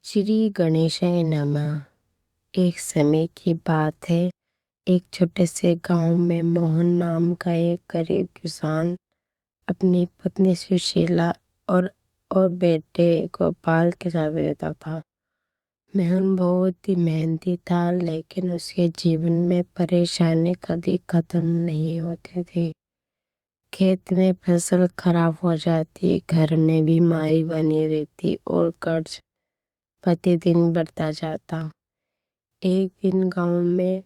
श्री गणेशाय नमः। एक समय की बात है। एक छोटे से गांव में मोहन नाम का एक गरीब किसान अपनी पत्नी सुशीला और बेटे गोपाल के साथ रहता था। मोहन बहुत ही मेहनती था, लेकिन उसके जीवन में परेशानी कभी खत्म नहीं होती थी। खेत में फसल खराब हो जाती, घर में बीमारी बनी रहती और कर्ज प्रतिदिन बढ़ता जाता। एक दिन गांव में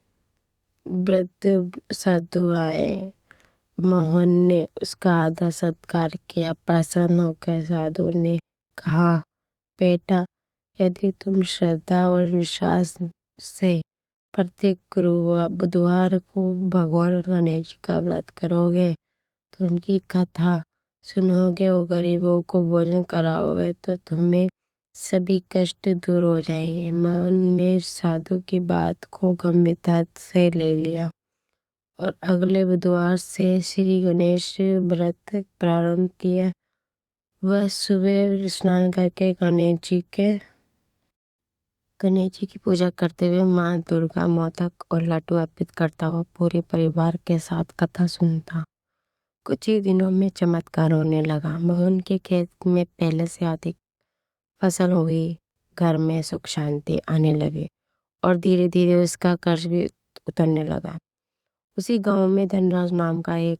वृद्ध साधु आए। मोहन ने उसका आदर सत्कार किया। प्रसन्न होकर साधु ने कहा, बेटा, यदि तुम श्रद्धा और विश्वास से प्रत्येक बुधवार को भगवान गणेश जी का व्रत करोगे, तो उनकी कथा सुनोगे और गरीबों को भोजन कराओगे, तो तुम्हें सभी कष्ट दूर हो जाएंगे। मोहन ने साधु की बात को गंभीरता से ले लिया और अगले बुधवार से श्री गणेश व्रत प्रारंभ किया। वह सुबह स्नान करके गणेश जी की पूजा करते हुए माँ दुर्गा, मोदक और लड्डू अर्पित करता हुआ पूरे परिवार के साथ कथा सुनता। कुछ ही दिनों में चमत्कार होने लगा। मोहन के खेत में पहले से अधिक फसल हुई, घर में सुख शांति आने लगे और धीरे धीरे उसका कर्ज भी उतरने लगा। उसी गांव में धनराज नाम का एक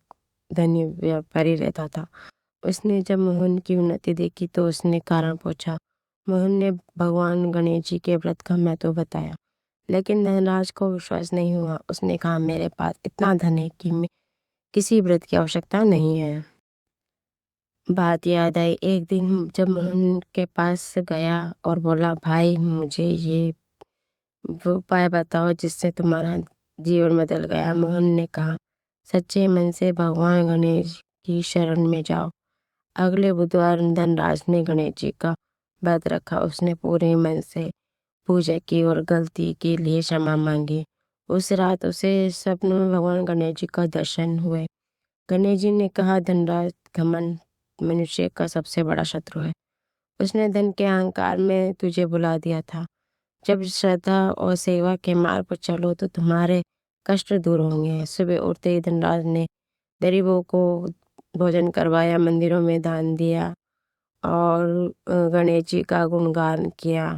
धनी व्यापारी रहता था। उसने जब मोहन की उन्नति देखी तो उसने कारण पूछा। मोहन ने भगवान गणेश जी के व्रत का महत्व बताया, लेकिन धनराज को विश्वास नहीं हुआ। उसने कहा, मेरे पास इतना धन है कि मैं किसी व्रत की आवश्यकता नहीं है। बात याद आई। एक दिन जब मोहन के पास गया और बोला, भाई, मुझे ये वो उपाय बताओ जिससे तुम्हारा जीवन बदल गया। मोहन ने कहा, सच्चे मन से भगवान गणेश की शरण में जाओ। अगले बुधवार धनराज ने गणेश जी का व्रत रखा। उसने पूरे मन से पूजा की और गलती के लिए क्षमा मांगी। उस रात उसे स्वप्न में भगवान गणेश जी का दर्शन हुए। गणेश जी ने कहा, धनराज, घमंड मनुष्य का सबसे बड़ा शत्रु है। उसने धन के अहंकार में तुझे बुला दिया था। जब श्रद्धा और सेवा के मार्ग पर चलो तो तुम्हारे कष्ट दूर होंगे। सुबह उठते ही धनराज ने गरीबों को भोजन करवाया, मंदिरों में दान दिया और गणेश जी का गुणगान किया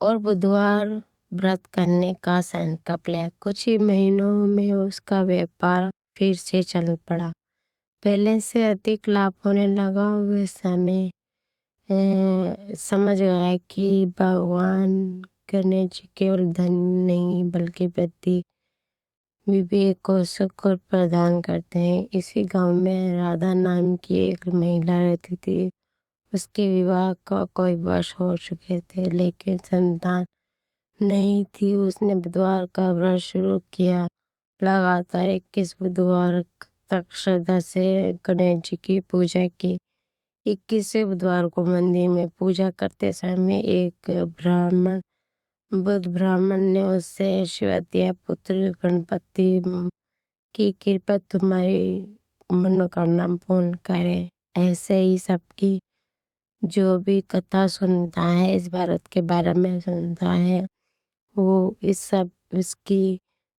और बुधवार व्रत करने का संकल्प लिया। कुछ ही महीनों में उसका व्यापार फिर से चल पड़ा। पहले से अधिक लाभ होने लगा। वे समय समझ गया कि भगवान गणेश जी केवल धन नहीं बल्कि बुद्धि, विवेक और सुख प्रदान करते हैं। इसी गांव में राधा नाम की एक महिला रहती थी। उसके विवाह का कोई वर्ष हो चुके थे, लेकिन संतान नहीं थी। उसने बुधवार का व्रत शुरू किया। लगातार 21 बुधवार तक श्रद्धा से गणेश जी की पूजा की। 21वें बुधवार को मंदिर में पूजा करते समय एक बुद्ध ब्राह्मण ने उससे आशीर्वाद दिया, पुत्र गणपति की कृपा तुम्हारी मनोकामना पूर्ण करे। ऐसे ही सबकी जो भी कथा सुनता है, इस भारत के बारे में सुनता है, वो इसकी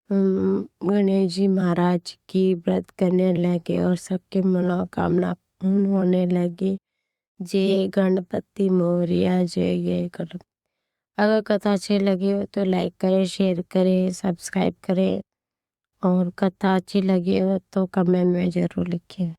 गणेश जी महाराज की व्रत करने लगे और सबके मनोकामना पूर्ण होने लगी। जय गणपति मोरया, जय जय गणपति। अगर कथा अच्छी लगी हो तो लाइक करें, शेयर करें, सब्सक्राइब करें और कथा अच्छी लगी हो तो कमेंट में जरूर लिखें।